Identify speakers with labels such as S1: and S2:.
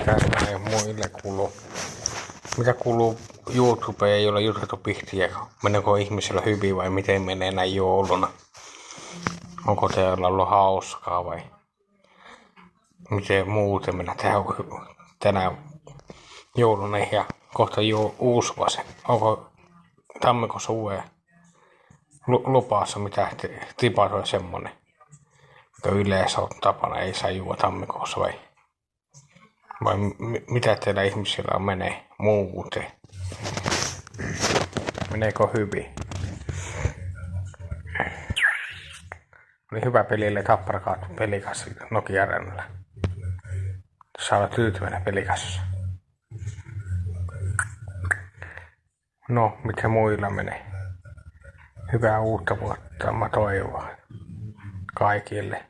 S1: Mitä ei muille kuuluu? Mitä kuuluu YouTubeen, ei ole juteltu pihtiä? Meneekö ihmisillä hyvin vai miten menee näin jouluna? Onko teillä ollut hauskaa vai miten muuten mennä tänä jouluna ja kohta uusi vuosi? Onko tammikuussa uuden lupaassa mitä tipatoi semmonen, mikä yleensä on tapana, ei saa juoda tammikuussa vai mitä teillä ihmisillä menee muuten? Meneekö hyvin? Oli hyvä pelille Tappara pelikas Nokia Arenalla. Saa olla tyytyväinen pelikassa. No, mitä muilla menee? Hyvää uutta vuotta, mä toivon kaikille.